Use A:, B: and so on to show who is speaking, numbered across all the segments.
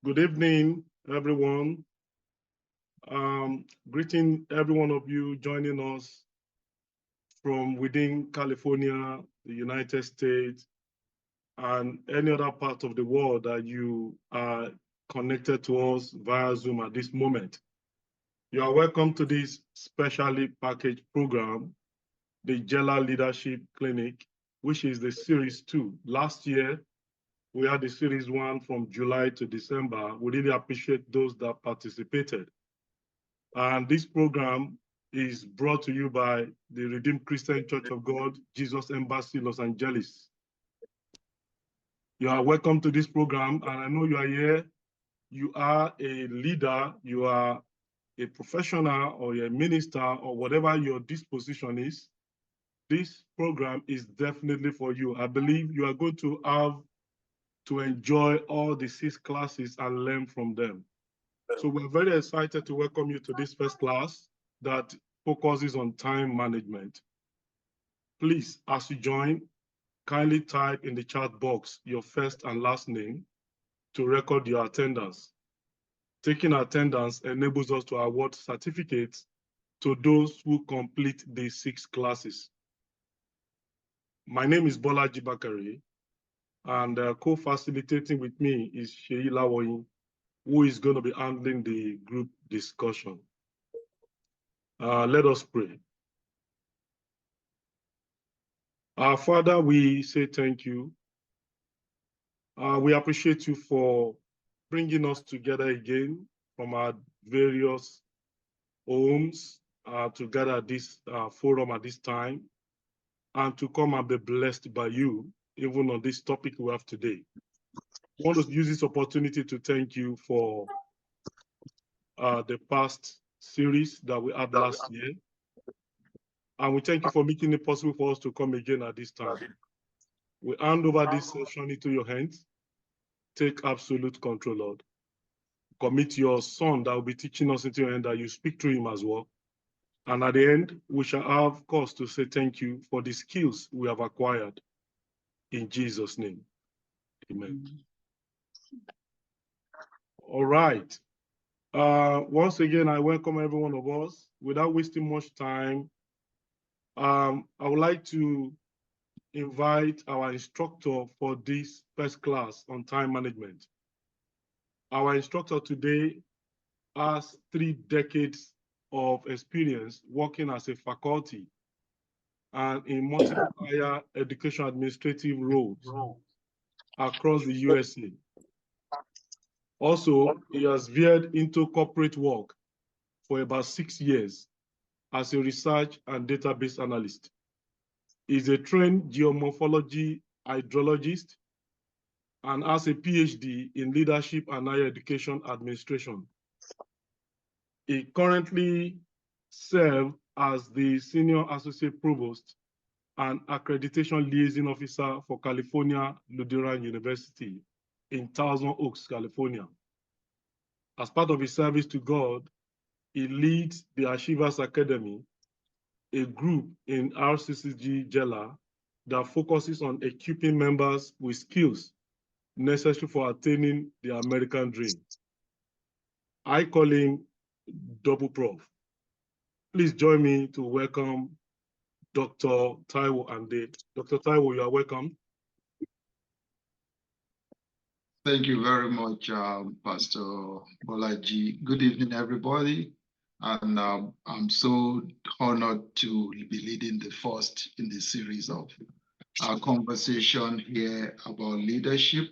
A: Good evening, everyone. Greeting every one of you joining us from within California, the United States, and any other part of the world that you are connected to us via Zoom at this moment. You are welcome to this specially packaged program, the JELA Leadership Clinic, which is the Series 2. Last year, we had the Series 1 from July to December. We really appreciate those that participated. And this program is brought to you by the Redeemed Christian Church of God, Jesus Embassy, Los Angeles. You are welcome to this program, and I know you are here. You are a leader, you are a professional, or a minister, or whatever your disposition is. This program is definitely for you. I believe you are going to have to enjoy all the 6 classes and learn from them. So we're very excited to welcome you to this first class that focuses on time management. Please, as you join, kindly type in the chat box your first and last name to record your attendance. Taking attendance enables us to award certificates to those who complete the 6 classes. My name is Bolaji Bakari, and co-facilitating with me is JELA, who is going to be handling the group discussion. Let us pray. Our Father, we say thank you. We appreciate you for bringing us together again from our various homes to gather at this forum at this time, and to come and be blessed by you, even on this topic we have today. I want to use this opportunity to thank you for the past series that we had last year. And we thank you for making it possible for us to come again at this time. We hand over this session into your hands. Take absolute control, Lord. Commit your son that will be teaching us into your hand, that you speak through him as well. And at the end, we shall have cause to say thank you for the skills we have acquired. In Jesus' name, amen. All right. Once again, I welcome every one of us. Without wasting much time, I would like to invite our instructor for this first class on time management. Our instructor today has 3 decades of experience working as a faculty and in multiple higher education administrative roles across the USA. Also, he has veered into corporate work for about 6 years as a research and database analyst. He's a trained geomorphology hydrologist and has a PhD in leadership and higher education administration. He currently serves as the Senior Associate Provost and Accreditation Liaison Officer for California Lutheran University in Thousand Oaks, California. As part of his service to God, he leads the Achievers Academy, a group in RCCG JELA that focuses on equipping members with skills necessary for attaining the American dream. I call him Double Prof. Please join me to welcome Dr. Taiwo Ande. Dr. Taiwo, you are welcome.
B: Thank you very much, Pastor Bolaji. Good evening, everybody. And I'm so honored to be leading the first in the series of our conversation here about leadership.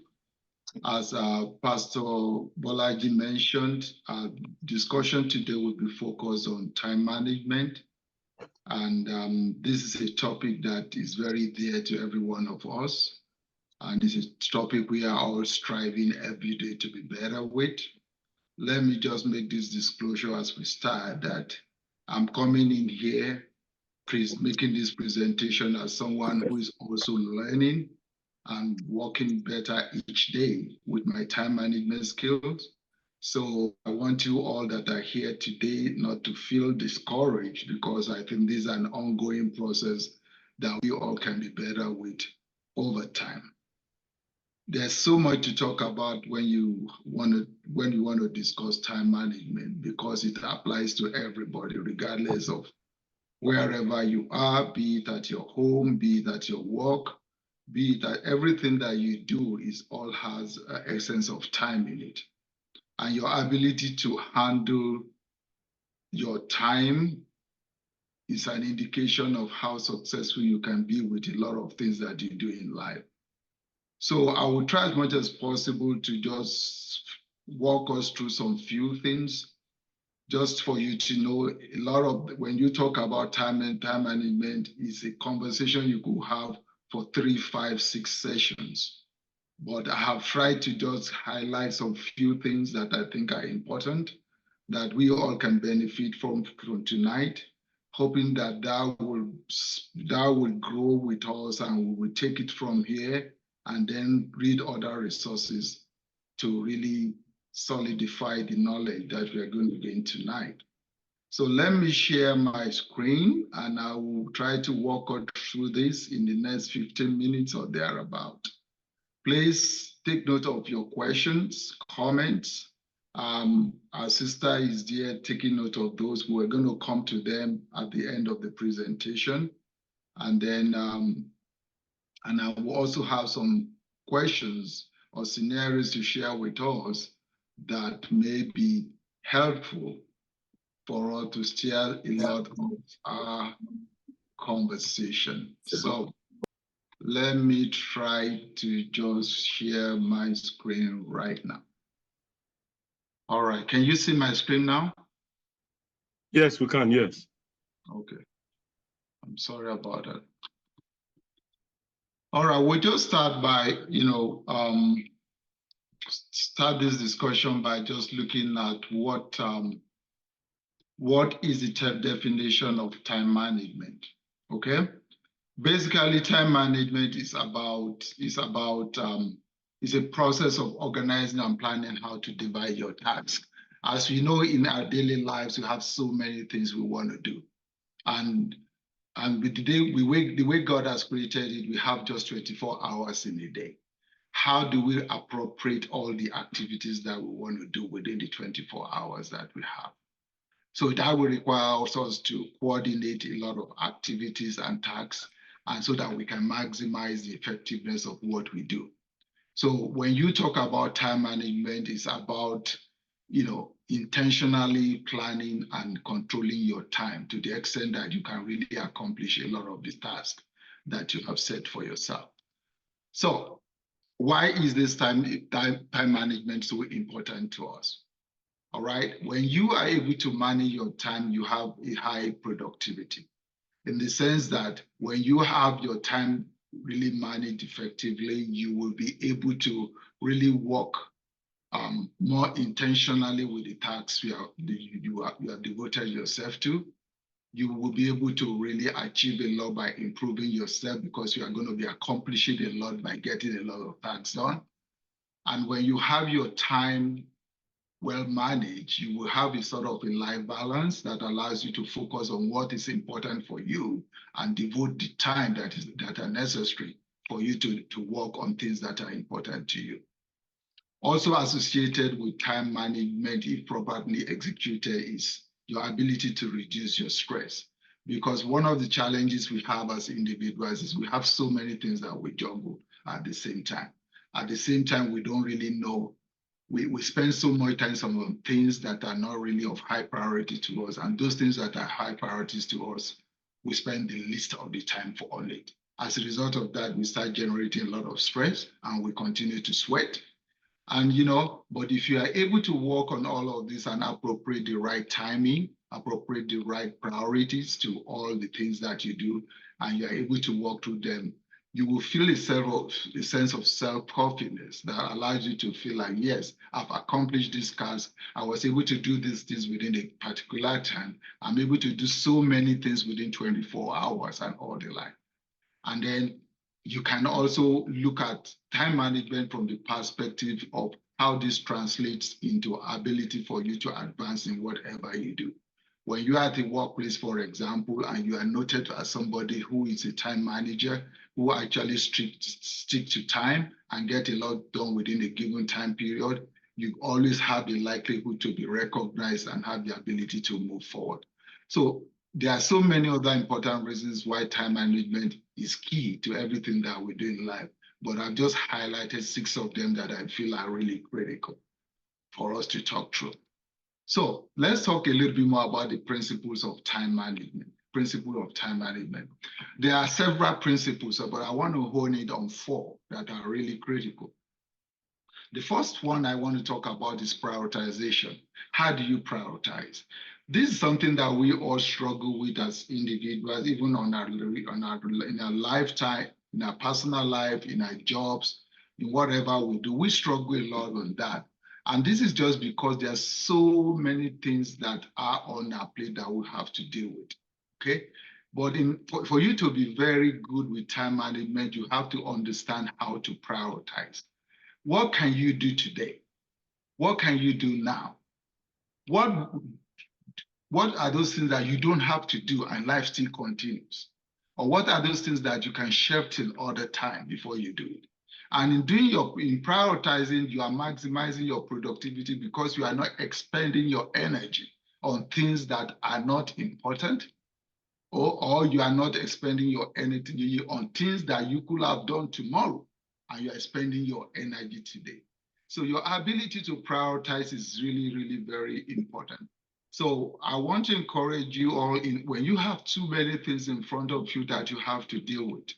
B: As Pastor Bolaji mentioned, our discussion today will be focused on time management. And this is a topic that is very dear to every one of us. And this is a topic we are all striving every day to be better with. Let me just make this disclosure as we start that I'm coming in here, making this presentation as someone who is also learning and working better each day with my time management skills. So I want you all that are here today not to feel discouraged, because I think this is an ongoing process that we all can be better with over time. There's so much to talk about when you want to when you want to discuss time management, because it applies to everybody, regardless of wherever you are, be it at your home, be it at your work, be it that everything that you do is all has an essence of time in it. And your ability to handle your time is an indication of how successful you can be with a lot of things that you do in life. So I will try as much as possible to just walk us through some few things, just for you to know a lot of, when you talk about time and time management, is a conversation you could have for 3, 5, 6 sessions. But I have tried to just highlight some few things that I think are important, that we all can benefit from tonight, hoping that that will grow with us and we will take it from here and then read other resources to really solidify the knowledge that we are going to gain tonight. So let me share my screen and I will try to walk us through this in the next 15 minutes or thereabout. Please take note of your questions, comments. Our sister is there taking note of those. We're going to come to them at the end of the presentation. And then, and I will also have some questions or scenarios to share with us that may be helpful for us to steer a lot of our conversation. So let me try to just share my screen right now. All right, can you see my screen now?
A: Yes, we can, yes.
B: Okay, I'm sorry about that. All right, we'll just start by, start this discussion by just looking at what is the definition of time management, okay? Basically, time management is a process of organizing and planning how to divide your tasks. As we know, in our daily lives, we have so many things we want to do. And with the way God has created it, we have just 24 hours in a day. How do we appropriate all the activities that we want to do within the 24 hours that we have? So that will require us to coordinate a lot of activities and tasks, and so that we can maximize the effectiveness of what we do. So when you talk about time management, it's about, intentionally planning and controlling your time to the extent that you can really accomplish a lot of the tasks that you have set for yourself. So why is this time management so important to us? All right, when you are able to manage your time, you have a high productivity, in the sense that when you have your time really managed effectively, you will be able to really work more intentionally with the tasks you have devoted yourself to. You will be able to really achieve a lot by improving yourself, because you are going to be accomplishing a lot by getting a lot of tasks done. And when you have your time well managed, you will have a sort of a life balance that allows you to focus on what is important for you and devote the time that are necessary for you to work on things that are important to you. Also associated with time management, if properly executed, is your ability to reduce your stress. Because one of the challenges we have as individuals is we have so many things that we juggle at the same time. At the same time, we don't really know. We spend so much time on things that are not really of high priority to us. And those things that are high priorities to us, we spend the least of the time on it. As a result of that, we start generating a lot of stress and we continue to sweat. And, but if you are able to work on all of this and appropriate the right timing, appropriate the right priorities to all the things that you do, and you are able to work through them, you will feel a sense of self-confidence that allows you to feel like, yes, I've accomplished this task. I was able to do these things within a particular time. I'm able to do so many things within 24 hours and all the like. And then you can also look at time management from the perspective of how this translates into ability for you to advance in whatever you do. When you are at the workplace, for example, and you are noted as somebody who is a time manager, who actually stick to time and get a lot done within a given time period, you always have the likelihood to be recognized and have the ability to move forward. So there are so many other important reasons why time management is key to everything that we do in life, but I've just highlighted 6 of them that I feel are really critical for us to talk through. So let's talk a little bit more about the principles of time management. Principle of time management. There are several principles, but I want to hone it on 4 that are really critical. The first one I want to talk about is prioritization. How do you prioritize? This is something that we all struggle with as individuals, even in our lifetime, in our personal life, in our jobs, in whatever we do. We struggle a lot on that. And this is just because there are so many things that are on our plate that we have to deal with. Okay? But for you to be very good with time management, you have to understand how to prioritize. What can you do today? What can you do now? What are those things that you don't have to do and life still continues? Or what are those things that you can shelve till other time before you do it? And in prioritizing, you are maximizing your productivity because you are not expending your energy on things that are not important, or you are not expending your energy on things that you could have done tomorrow, and you are spending your energy today. So your ability to prioritize is really, really very important. So I want to encourage you all, when you have too many things in front of you that you have to deal with,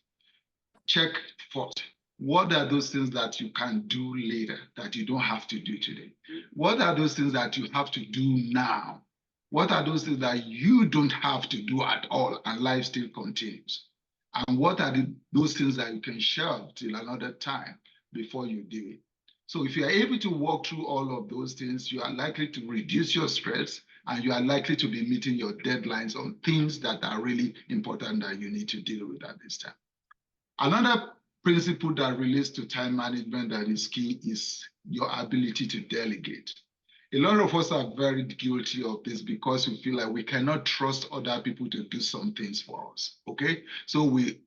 B: check first. What are those things that you can do later that you don't have to do today? What are those things that you have to do now? What are those things that you don't have to do at all and life still continues? And what are those things that you can shelve till another time before you do it? So if you are able to walk through all of those things, you are likely to reduce your stress and you are likely to be meeting your deadlines on things that are really important that you need to deal with at this time. Another principle that relates to time management that is key is your ability to delegate. A lot of us are very guilty of this because we feel like we cannot trust other people to do some things for us, okay? So we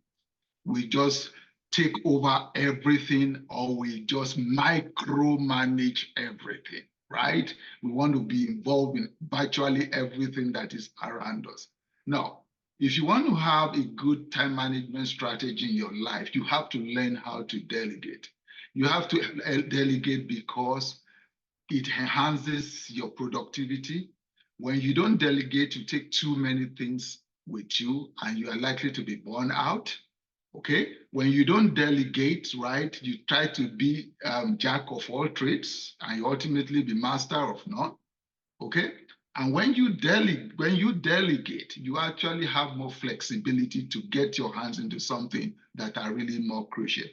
B: just take over everything, or we just micromanage everything, right? We want to be involved in virtually everything that is around us. Now, if you want to have a good time management strategy in your life, you have to learn how to delegate. You have to delegate because it enhances your productivity. When you don't delegate, you take too many things with you and you are likely to be burned out. Okay, when you don't delegate, right, you try to be jack of all trades and you ultimately be master of none. Okay, and when you delegate, you actually have more flexibility to get your hands into something that are really more crucial.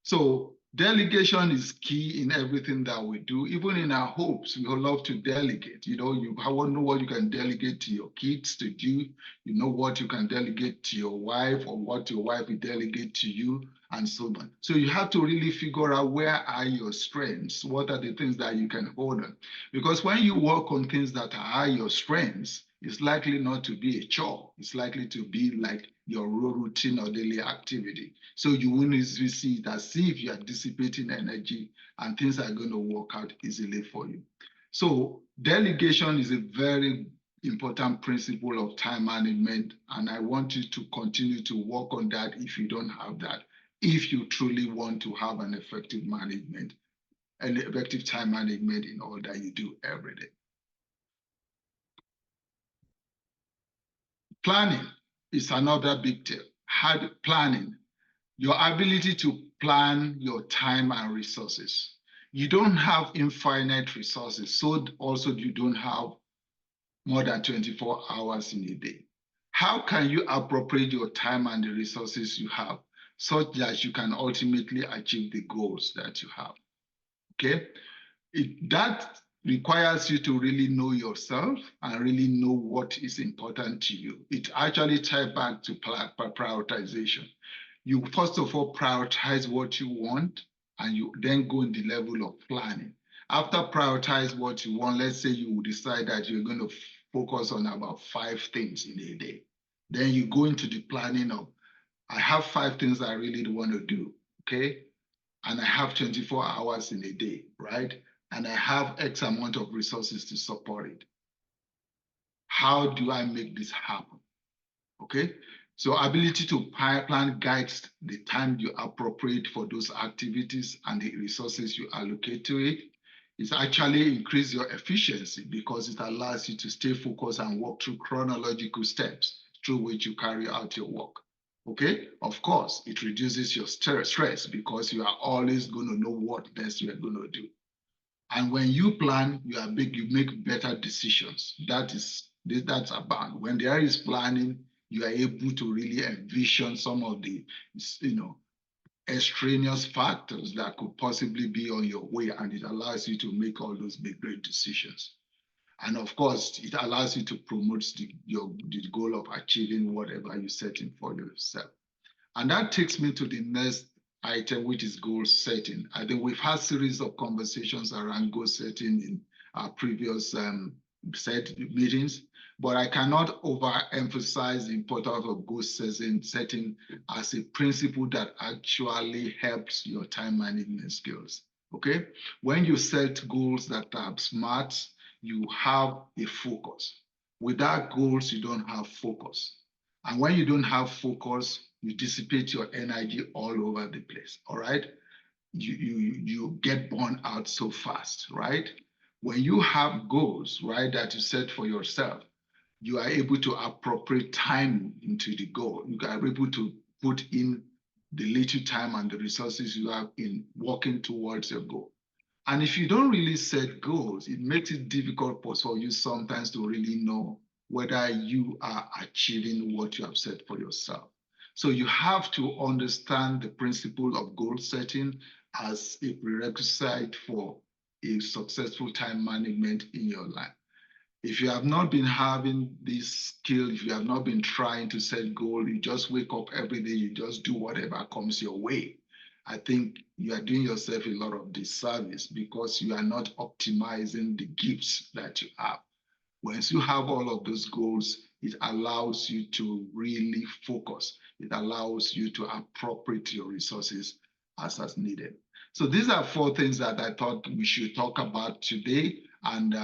B: So delegation is key in everything that we do. Even in our homes, we love to delegate. You know, you know what you can delegate to your kids to do. You know what you can delegate to your wife, or what your wife will delegate to you, and so on. So you have to really figure out where are your strengths, what are the things that you can hold on. Because when you work on things that are your strengths, it's likely not to be a chore. It's likely to be like your routine or daily activity. So you won't easily see it as if you are dissipating energy and things are going to work out easily for you. So delegation is a very important principle of time management, and I want you to continue to work on that if you don't have that, if you truly want to have an effective management, an effective time management in all that you do every day. Planning is another big deal. Planning, your ability to plan your time and resources. You don't have infinite resources, so also you don't have more than 24 hours in a day. How can you appropriate your time and the resources you have such that you can ultimately achieve the goals that you have? Okay, that requires you to really know yourself and really know what is important to you. It actually ties back to prioritization. You first of all prioritize what you want, and you then go in the level of planning. After prioritize what you want, let's say you decide that you're going to focus on about 5 things in a day. Then you go into the planning of, I have 5 things I really want to do, okay? And I have 24 hours in a day, right? and I have X amount of resources to support it. How do I make this happen? Okay, so ability to plan guides the time you appropriate for those activities and the resources you allocate to it. It's actually increase your efficiency because it allows you to stay focused and work through chronological steps through which you carry out your work. Okay, of course, it reduces your stress because you are always going to know what next you are going to do. And when you plan, you make better decisions. That's about when there is planning, you are able to really envision some of the, extraneous factors that could possibly be on your way, and it allows you to make all those big, great decisions. And of course, it allows you to promote the goal of achieving whatever you're setting for yourself. And that takes me to the next item, which is goal setting. I think we've had series of conversations around goal setting in our previous set meetings, but I cannot overemphasize the importance of goal setting as a principle that actually helps your time management skills. Okay, when you set goals that are smart, you have a focus. Without goals, you don't have focus. And when you don't have focus, you dissipate your energy all over the place. All right. You get burned out so fast, right? When you have goals, right, that you set for yourself, you are able to appropriate time into the goal. You are able to put in the little time and the resources you have in working towards your goal. And if you don't really set goals, it makes it difficult for you sometimes to really know whether you are achieving what you have set for yourself. So you have to understand the principle of goal setting as a prerequisite for a successful time management in your life. If you have not been having this skill, if you have not been trying to set goals, you just wake up every day, you just do whatever comes your way. I think you are doing yourself a lot of disservice because you are not optimizing the gifts that you have. Once you have all of those goals, it allows you to really focus. It allows you to appropriate your resources as needed. So these are 4 things that I thought we should talk about today. And,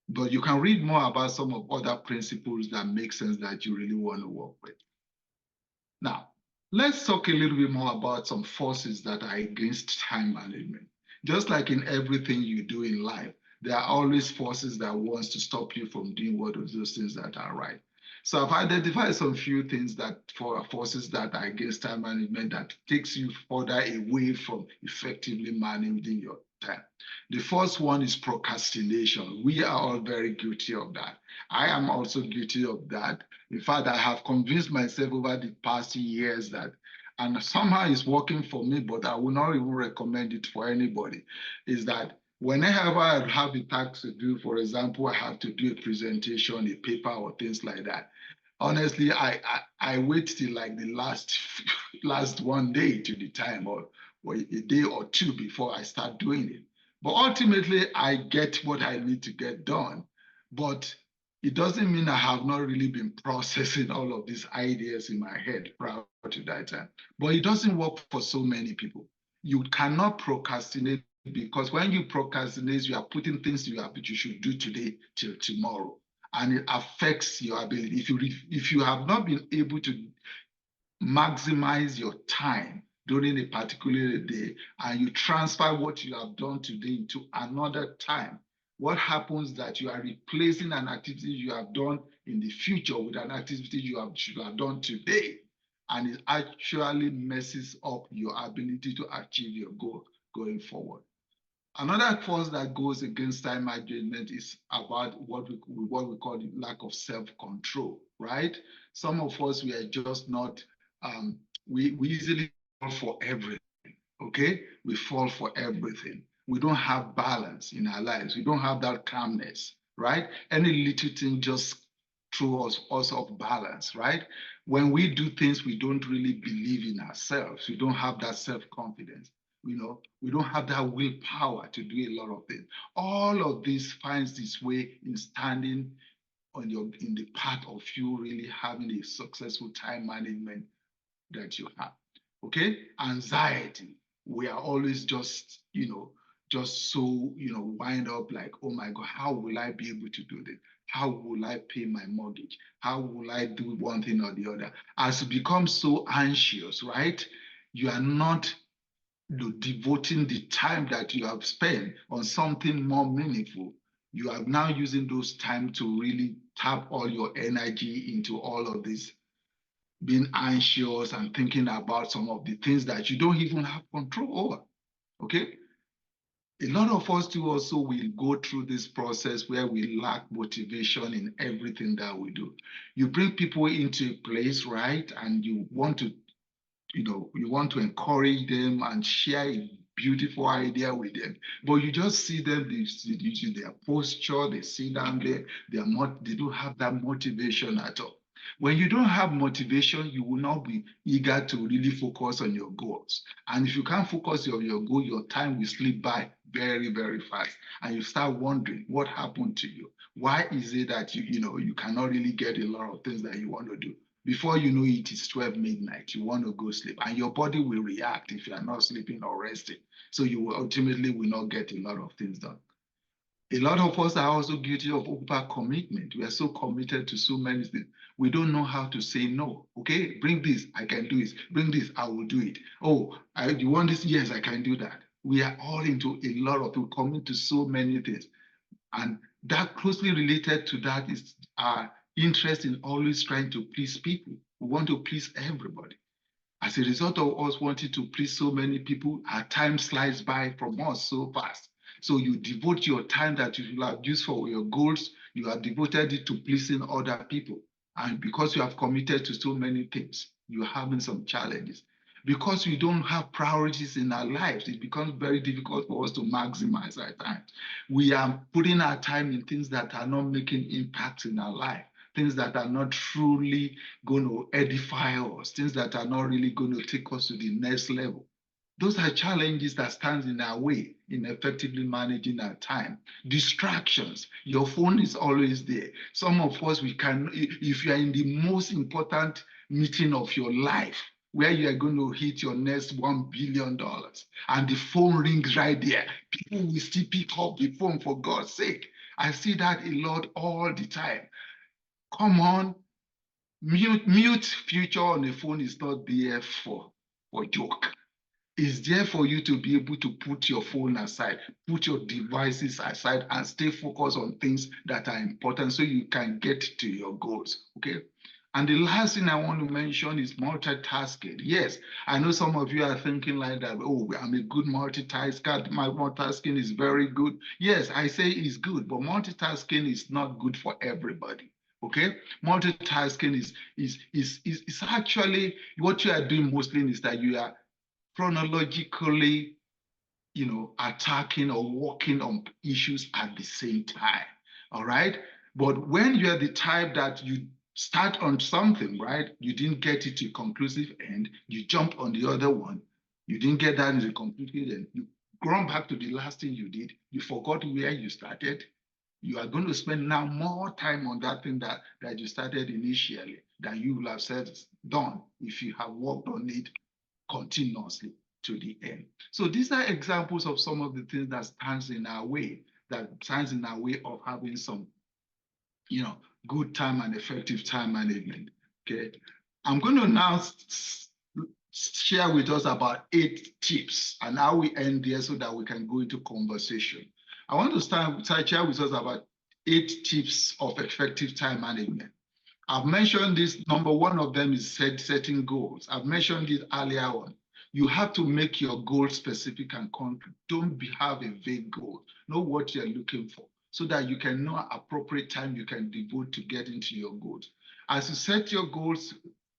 B: but you can read more about some of other principles that make sense that you really want to work with. Now, let's talk a little bit more about some forces that are against time management. Just like in everything you do in life, there are always forces that wants to stop you from doing one of those things that are right. So I've identified some few things that for forces that are against time management that takes you further away from effectively managing your time. The first one is procrastination. We are all very guilty of that. I am also guilty of that. In fact, I have convinced myself over the past years that, and somehow it's working for me, but I will not even recommend it for anybody, is that whenever I have a task to do, for example, I have to do a presentation, a paper, or things like that. Honestly, I wait till like the last one day to the time or a day or two before I start doing it. But ultimately, I get what I need to get done. But it doesn't mean I have not really been processing all of these ideas in my head prior to that time. But it doesn't work for so many people. You cannot procrastinate because when you procrastinate, you are putting things you should do today till tomorrow, and it affects your ability. If you have not been able to maximize your time during a particular day and you transfer what you have done today into another time, what happens that you are replacing an activity you have done in the future with an activity should have done today, and it actually messes up your ability to achieve your goal going forward. Another force that goes against time management is about what we call the lack of self-control, right? Some of us, we are just not, we easily fall for everything, okay? We fall for everything. We don't have balance in our lives. We don't have that calmness, right? Any little thing just throws us off balance, right? When we do things, we don't really believe in ourselves. We don't have that self-confidence. We don't have that willpower to do a lot of things. All of this finds its way in standing in the path of you really having a successful time management that you have. Okay? Anxiety. We are always just, just so, wind up like, oh my God, how will I be able to do this? How will I pay my mortgage? How will I do one thing or the other? As you become so anxious, right? You are not devoting the time that you have spent on something more meaningful. You are now using those time to really tap all your energy into all of this, being anxious and thinking about some of the things that you don't even have control over. Okay? A lot of us too also will go through this process where we lack motivation in everything that we do. You bring people into a place, right? And you want to, you want to encourage them and share a beautiful idea with them. But you just see them, using their posture, they sit down there, they don't have that motivation at all. When you don't have motivation, you will not be eager to really focus on your goals. And if you can't focus on your goal, your time will slip by very, very fast. And you start wondering what happened to you. Why is it that you cannot really get a lot of things that you want to do? Before you know it, it's 12 midnight. You want to go sleep, and your body will react if you are not sleeping or resting. So you will ultimately will not get a lot of things done. A lot of us are also guilty of overcommitment. We are so committed to so many things. We don't know how to say no. Okay, bring this, I can do it. Bring this, I will do it. Oh, you want this? Yes, I can do that. We are all into a lot of, we commit to so many things. And that closely related to that is our interest in always trying to please people. We want to please everybody. As a result of us wanting to please so many people, our time slides by from us so fast. So you devote your time that you have used for your goals, you have devoted it to pleasing other people. And because you have committed to so many things, you're having some challenges. Because we don't have priorities in our lives, it becomes very difficult for us to maximize our time. We are putting our time in things that are not making impact in our life, things that are not truly going to edify us, things that are not really going to take us to the next level. Those are challenges that stand in our way in effectively managing our time. Distractions. Your phone is always there. Some of us, if you are in the most important meeting of your life, where you are going to hit your next $1 billion, and the phone rings right there, people will still pick up the phone, for God's sake. I see that a lot all the time. Come on, mute feature on the phone is not there for joke. It's there for you to be able to put your phone aside, put your devices aside, and stay focused on things that are important so you can get to your goals. Okay. And the last thing I want to mention is multitasking. Yes, I know some of you are thinking like that. Oh, I'm a good multitasker. My multitasking is very good. Yes, I say it's good, but multitasking is not good for everybody. Okay, multitasking is actually what you are doing mostly is that you are chronologically, attacking or working on issues at the same time. All right. But when you are the type that you start on something, right, you didn't get it to a conclusive end, you jump on the other one, you didn't get that in a conclusive end, you run back to the last thing you did, you forgot where you started. You are going to spend now more time on that thing that you started initially than you will have said done if you have worked on it continuously to the end. So these are examples of some of the things that stands in our way of having some, good time and effective time management. Okay. I'm going to now share with us about 8 tips, and how we end there so that we can go into conversation. I want to start share with us about 8 tips of effective time management. I've mentioned this. Number one of them is setting goals. I've mentioned it earlier on. You have to make your goal specific and concrete. Don't have a vague goal. Know what you're looking for so that you can know appropriate time you can devote to get into your goals. As you set your goals,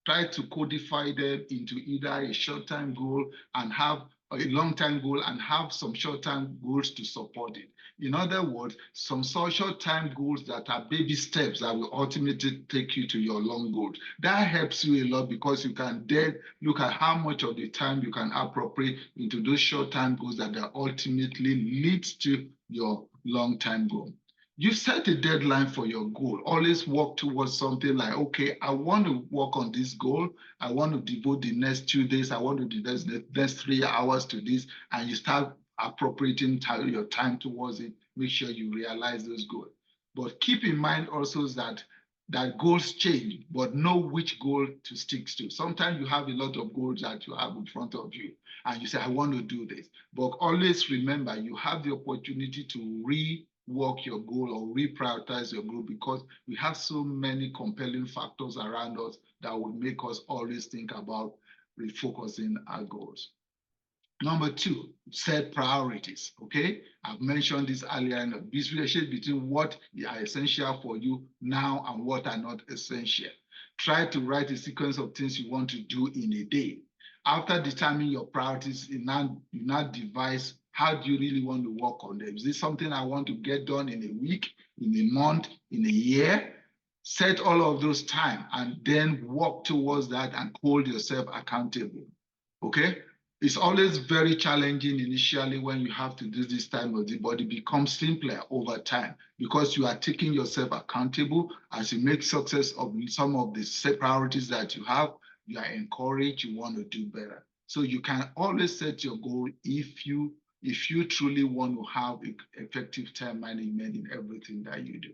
B: try to codify them into either a short-term goal and have a long-term goal and have some short-term goals to support it. In other words, some short-term goals that are baby steps that will ultimately take you to your long goals. That helps you a lot because you can then look at how much of the time you can appropriate into those short-term goals that ultimately leads to your long-term goal. You set a deadline for your goal. Always work towards something like, okay, I want to work on this goal. I want to devote the next 2 days. I want to devote the next 3 hours to this. And you start appropriating your time towards it, make sure you realize those goals. But keep in mind also that goals change, but know which goal to stick to. Sometimes you have a lot of goals that you have in front of you, and you say, I want to do this. But always remember, you have the opportunity to rework your goal or reprioritize your goal, because we have so many compelling factors around us that will make us always think about refocusing our goals. Number two, set priorities, okay? I've mentioned this earlier, in the differentiate between what are essential for you now and what are not essential. Try to write a sequence of things you want to do in a day. After determining your priorities, you now devise how do you really want to work on them. Is this something I want to get done in a week, in a month, in a year? Set all of those time and then work towards that and hold yourself accountable, okay? It's always very challenging initially when you have to do this time of the but it becomes simpler over time because you are taking yourself accountable. As you make success of some of the priorities that you have, you are encouraged, you want to do better. So you can always set your goal if you truly want to have effective time management in everything that you do.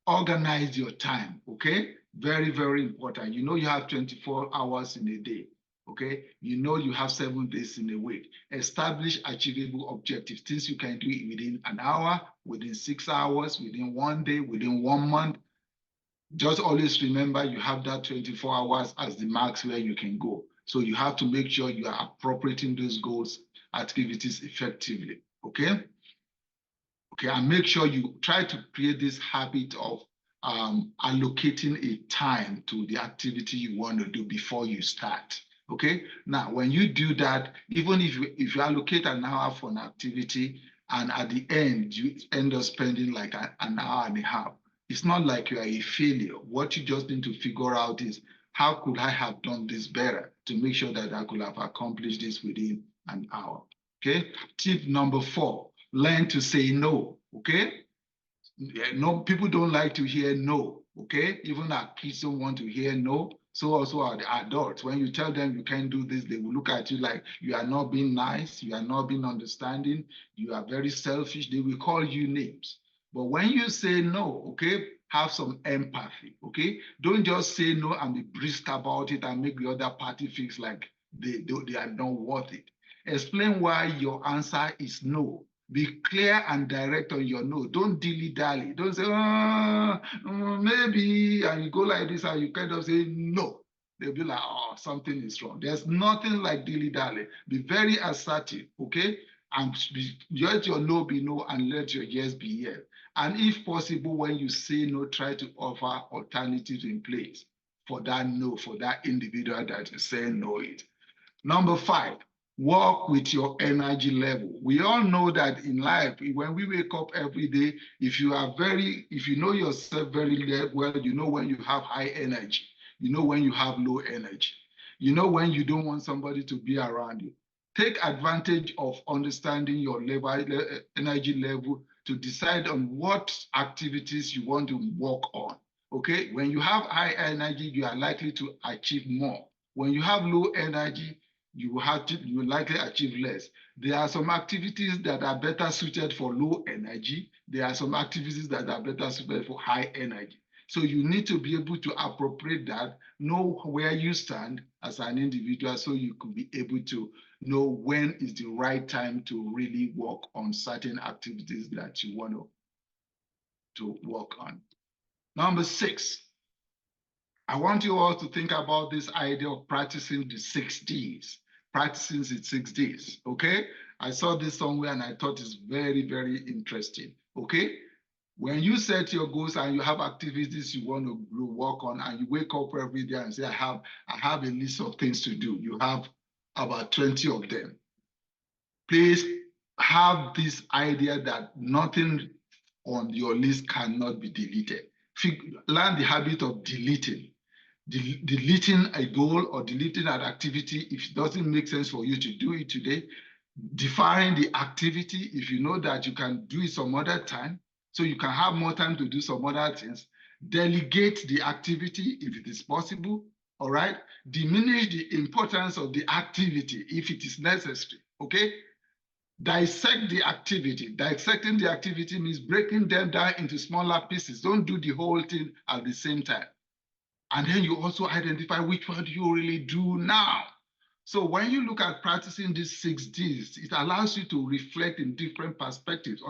B: Organize your time, okay? Very, very important. You know you have 24 hours in a day. Okay, you know you have 7 days in a week. Establish achievable objectives, things you can do within an hour, within 6 hours, within 1 day, within 1 month. Just always remember you have that 24 hours as the max where you can go. So you have to make sure you are appropriating those goals, activities effectively, okay? Okay, and make sure you try to create this habit of allocating a time to the activity you want to do before you start. Okay, now when you do that, even if you allocate an hour for an activity and at the end you end up spending like an hour and a half, it's not like you are a failure. What you just need to figure out is how could I have done this better to make sure that I could have accomplished this within an hour. Okay, tip number 4, learn to say no. Okay, no, people don't like to hear no. Okay, even our kids don't want to hear no. So also are the adults. When you tell them you can't do this, they will look at you like you are not being nice, you are not being understanding, you are very selfish. They will call you names. But when you say no, okay, have some empathy, okay? Don't just say no and be brisk about it and make the other party feel like they are not worth it. Explain why your answer is no. Be clear and direct on your no. Don't dilly-dally. Don't say, maybe, and you go like this and you kind of say no. They'll be like, oh, something is wrong. There's nothing like dilly-dally. Be very assertive, okay? And let your no be no and let your yes be yes. And if possible, when you say no, try to offer alternatives in place for that no, for that individual that is saying no it. Number 5, work with your energy level. We all know that in life, when we wake up every day, if you know yourself very well, you know when you have high energy, you know when you have low energy, you know when you don't want somebody to be around you. Take advantage of understanding your energy level to decide on what activities you want to work on. Okay, when you have high energy, you are likely to achieve more. When you have low energy, you will likely achieve less. There are some activities that are better suited for low energy. There are some activities that are better suited for high energy. So you need to be able to appropriate that, know where you stand as an individual so you could be able to know when is the right time to really work on certain activities that you want to work on. Number 6, I want you all to think about this idea of practicing the 6 Ds. Practicing the 6 Ds, okay? I saw this somewhere and I thought it's very, very interesting, okay? When you set your goals and you have activities you want to work on and you wake up every day and say, I have a list of things to do. You have about 20 of them. Please have this idea that nothing on your list cannot be deleted. Learn the habit of deleting. Deleting a goal or deleting an activity if it doesn't make sense for you to do it today. Define the activity if you know that you can do it some other time, so you can have more time to do some other things. Delegate the activity if it is possible, all right? Diminish the importance of the activity if it is necessary, okay? Dissect the activity. Dissecting the activity means breaking them down into smaller pieces. Don't do the whole thing at the same time. And then you also identify which one do you really do now. So when you look at practicing these 6 Ds, it allows you to reflect in different perspectives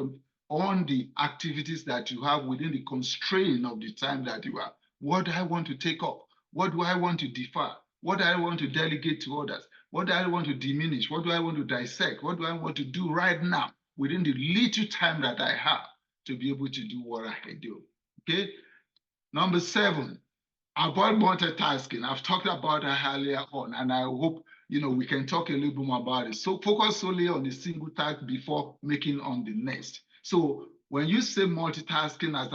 B: on the activities that you have within the constraint of the time that you have. What do I want to take up? What do I want to defer? What do I want to delegate to others? What do I want to diminish? What do I want to dissect? What do I want to do right now within the little time that I have to be able to do what I do? Okay. Number 7, avoid multitasking. I've talked about that earlier on, and I hope we can talk a little bit more about it. So focus solely on the single task before making on the next. So when you say multitasking, as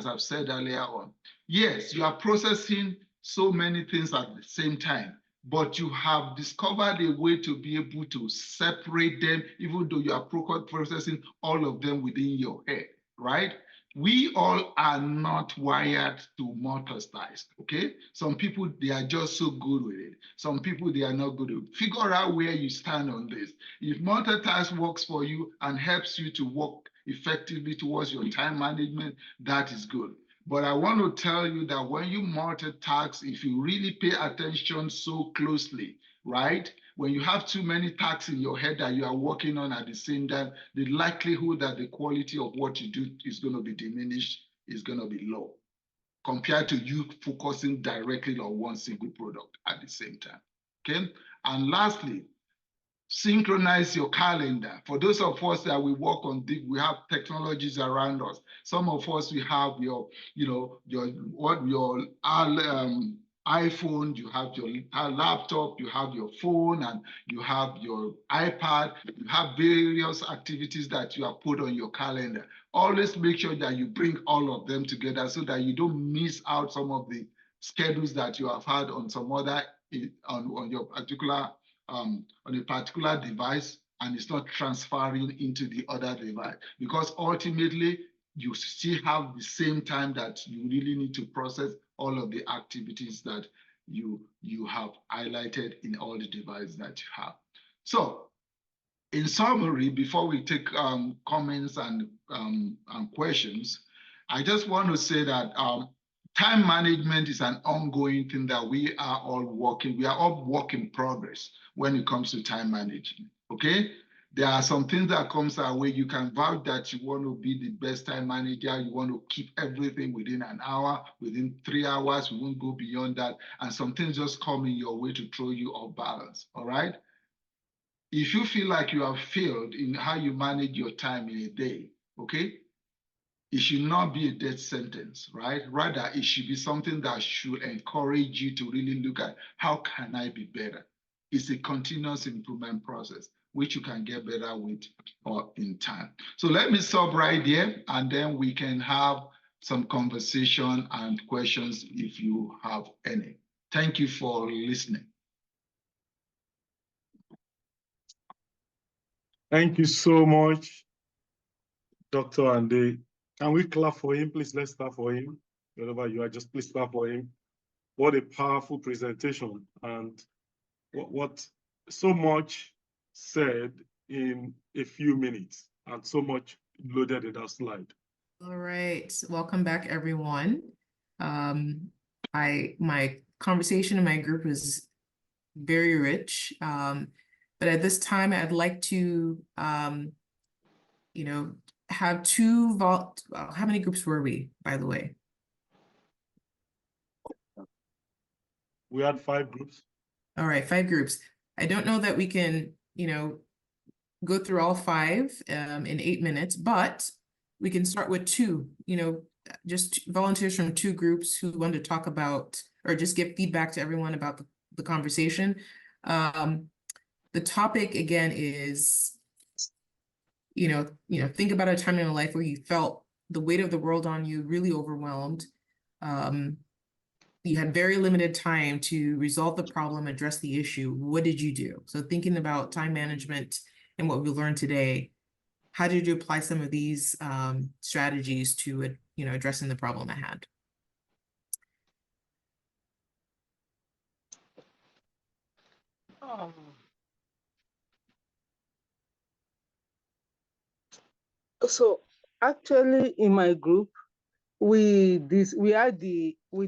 B: I've said earlier on, yes, you are processing so many things at the same time, but you have discovered a way to be able to separate them, even though you are processing all of them within your head, right? We all are not wired to multitask, okay? Some people, they are just so good with it. Some people, they are not good with it. Figure out where you stand on this. If multitask works for you and helps you to work effectively towards your time management, that is good. But I want to tell you that when you multitask, if you really pay attention so closely, right? When you have too many tasks in your head that you are working on at the same time, the likelihood that the quality of what you do is going to be diminished is going to be low compared to you focusing directly on one single product at the same time. Okay. And lastly, synchronize your calendar. For those of us that we work on, we have technologies around us. Some of us, we have your iPhone, you have your laptop, you have your phone, and you have your iPad. You have various activities that you have put on your calendar. Always make sure that you bring all of them together so that you don't miss out some of the schedules that you have had on some other on your particular on a particular device, and it's not transferring into the other device, because ultimately you still have the same time that you really need to process all of the activities that you have highlighted in all the devices that you have. So in summary, before we take comments and questions, I just want to say that time management is an ongoing thing that we are all work in progress when it comes to time management, okay? There are some things that comes our way. You can vouch that you want to be the best time manager. You want to keep everything within an hour, within 3 hours. We won't go beyond that. And some things just come in your way to throw you off balance, all right? If you feel like you have failed in how you manage your time in a day, okay, it should not be a death sentence, right? Rather, it should be something that should encourage you to really look at how can I be better? It's a continuous improvement process, which you can get better with or in time. So let me stop right there, and then we can have some conversation and questions if you have any. Thank you for listening.
A: Thank you so much, Dr. Ande. Can we clap for him? Please, let's clap for him. Wherever you are, just please clap for him. What a powerful presentation, and what so much said in a few minutes, and so much loaded in that slide.
C: All right, welcome back, everyone. My conversation in my group was very rich, but at this time, I'd like to, have how many groups were we, by the way?
A: We had 5 groups.
C: All right, 5 groups. I don't know that we can, go through all 5 in 8 minutes, but we can start with 2, just volunteers from 2 groups who want to talk about or just give feedback to everyone about the conversation. The topic again is, think about a time in your life where you felt the weight of the world on you, really overwhelmed. You had very limited time to resolve the problem, address the issue. What did you do? So thinking about time management and what we learned today, how did you apply some of these strategies to, addressing the problem at hand?
D: So actually in my group, we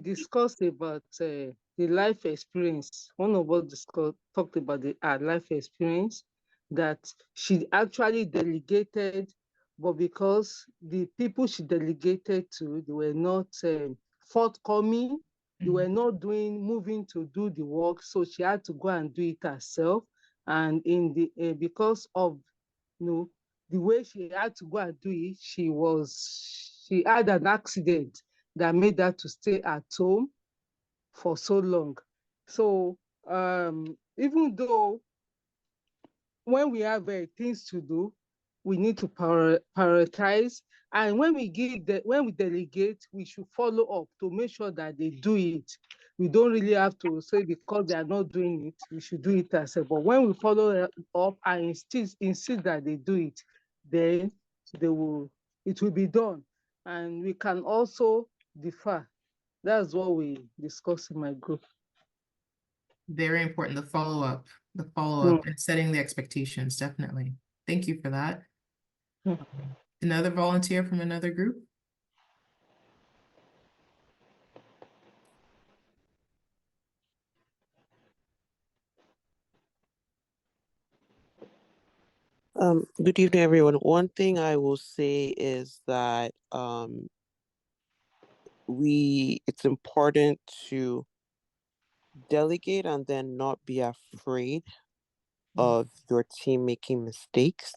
D: discussed about the life experience. One of us talked about our life experience, that she actually delegated, but because the people she delegated to, they were not forthcoming, they were not moving to do the work, so she had to go and do it herself. And in the because of, you know, the way she had to go and do it, she had an accident that made her to stay at home for so long. So even though when we have things to do, we need to prioritize. And when we delegate, we should follow up to make sure that they do it. We don't really have to say because they are not doing it, we should do it ourselves. But when we follow up and insist that they do it, then it will be done. And we can also defer. That's what we discuss in my group.
C: Very important, the follow-up and setting the expectations, definitely. Thank you for that. Another volunteer from another group?
E: Good evening, everyone. One thing I will say is that it's important to delegate and then not be afraid of your team making mistakes,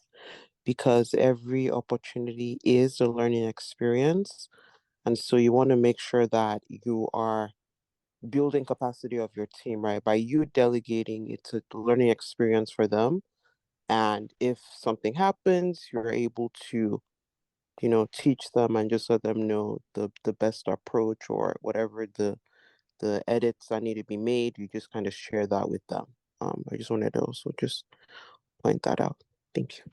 E: because every opportunity is a learning experience. And so you want to make sure that you are building capacity of your team, right? By you delegating, it's a learning experience for them. And if something happens, you're able to, teach them and just let them know the best approach, or whatever the edits that need to be made. You just kind of share that with them. I just wanted to also just point that out. Thank you.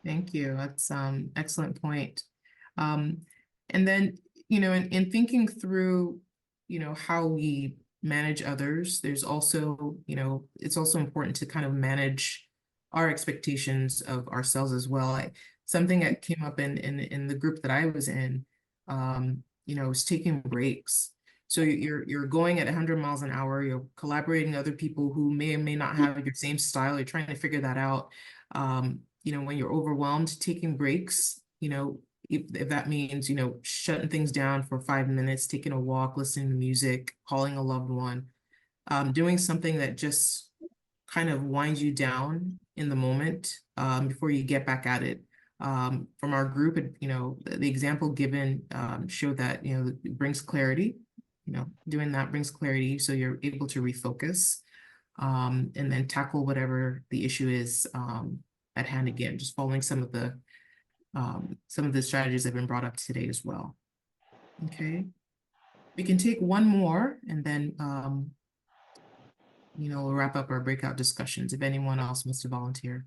C: Thank you. That's excellent point. And then, in thinking through, how we manage others, there's also, it's also important to kind of manage our expectations of ourselves as well. Something that came up in the group that I was in, was taking breaks. So you're going at 100 miles an hour, you're collaborating with other people who may or may not have your same style, you're trying to figure that out. When you're overwhelmed, taking breaks, if that means, shutting things down for 5 minutes, taking a walk, listening to music, calling a loved one, doing something that just kind of winds you down in the moment before you get back at it. From our group, the example given showed that, it brings clarity. Doing that brings clarity, so you're able to refocus and then tackle whatever the issue is at hand again, just following some of the strategies that have been brought up today as well. Okay, we can take one more and then we'll wrap up our breakout discussions if anyone else wants to volunteer.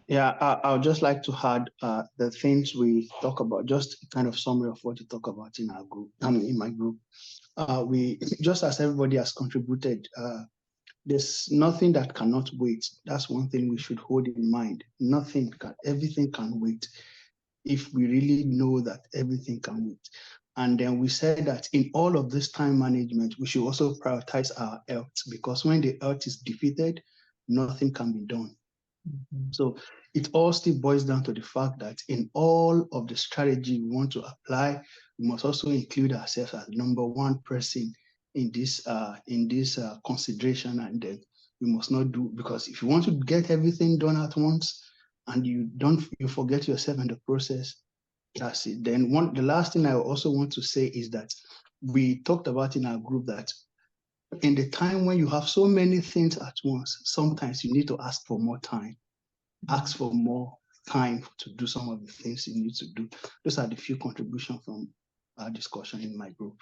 F: Yeah, I would just like to add the things we talk about, just kind of summary of what you talk about in our group, in my group. We, just as everybody has contributed, there's nothing that cannot wait. That's one thing we should hold in mind. Everything can wait, if we really know that everything can wait. And then we said that in all of this time management, we should also prioritize our health, because when the health is defeated, nothing can be done. So it all still boils down to the fact that in all of the strategy we want to apply, we must also include ourselves as number one person in this consideration. And then we must not do, because if you want to get everything done at once and you forget yourself in the process, that's it. Then the last thing I also want to say is that we talked about in our group that in the time when you have so many things at once, sometimes you need to ask for more time. Ask for more time to do some of the things you need to do. Those are the few contributions from our discussion in my group.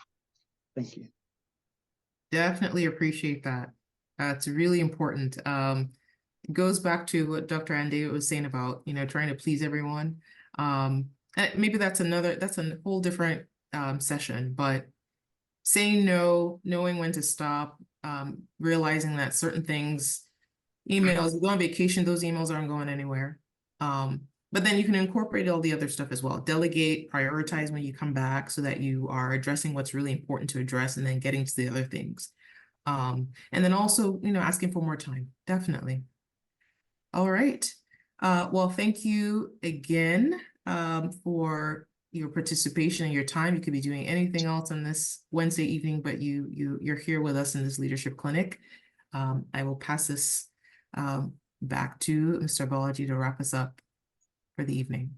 F: Thank you.
C: Definitely appreciate that. It's really important. It goes back to what Dr. Ande was saying about, trying to please everyone. And maybe that's a whole different session, but saying no, knowing when to stop, realizing that certain things, emails, you go on vacation, those emails aren't going anywhere. But then you can incorporate all the other stuff as well. Delegate, prioritize when you come back so that you are addressing what's really important to address and then getting to the other things. And then also, asking for more time, definitely. All right. Well, thank you again for your participation and your time. You could be doing anything else on this Wednesday evening, but you're here with us in this leadership clinic. I will pass this back to Mr. Bolaji to wrap us up for the evening.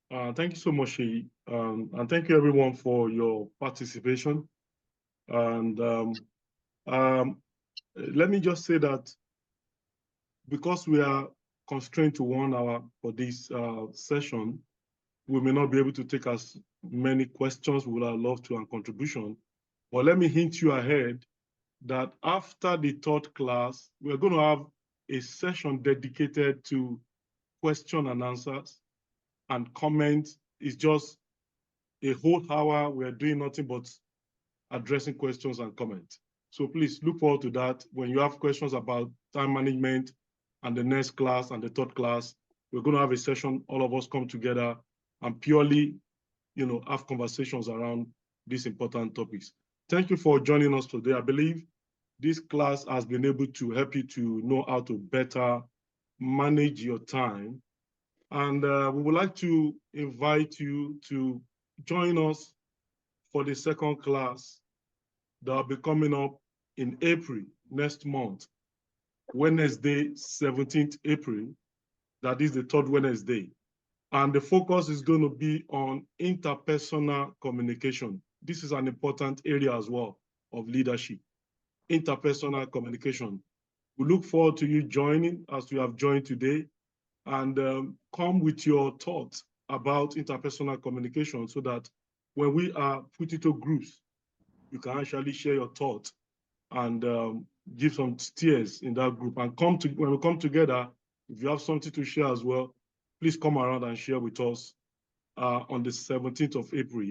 A: Thank you so much, Sheyi. And thank you everyone for your participation. And let me just say that because we are constrained to 1 hour for this session, we may not be able to take as many questions we would have loved to and contribution. But let me hint you ahead that after the 3rd class, we're going to have a session dedicated to question and answers, and comments. Is just a whole hour. We're doing nothing but addressing questions and comments. So please look forward to that. When you have questions about time management and the next class and the 3rd class, we're going to have a session, all of us come together and purely, have conversations around these important topics. Thank you for joining us today. I believe this class has been able to help you to know how to better manage your time. And we would like to invite you to join us for the 2nd class that will be coming up in April, next month, Wednesday, 17th April. That is the 3rd Wednesday. And the focus is going to be on interpersonal communication. This is an important area as well of leadership, interpersonal communication. We look forward to you joining as you have joined today, and come with your thoughts about interpersonal communication so that when we are put into groups, you can actually share your thoughts and give some steers in that group. And when we come together, if you have something to share as well, please come around and share with us on the 17th of April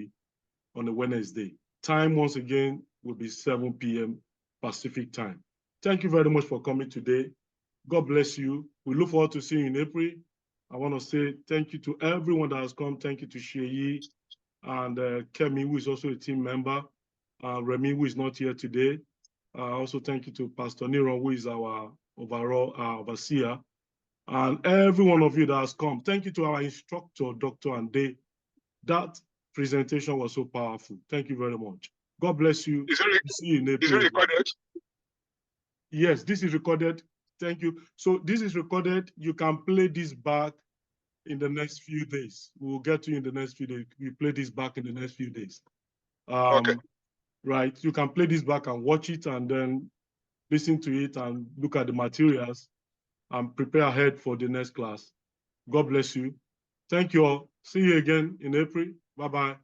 A: on a Wednesday. Time, once again, will be 7 p.m. Pacific time. Thank you very much for coming today. God bless you. We look forward to seeing you in April. I want to say thank you to everyone that has come. Thank you to Sheyi and Kemi, who is also a team member, Remy, who is not here today. Also thank you to Pastor Nero, who is our overall overseer, and every one of you that has come. Thank you to our instructor, Dr. Ande. That presentation was so powerful. Thank you very much. God bless you. See you in April. Is it recorded? Yes, this is recorded. Thank you. So this is recorded. You can play this back in the next few days. We'll get to you in the next few days. We play this back in the next few days. Okay. Right. You can play this back and watch it and then listen to it and look at the materials and prepare ahead for the next class. God bless you. Thank you all. See you again in April. Bye-bye.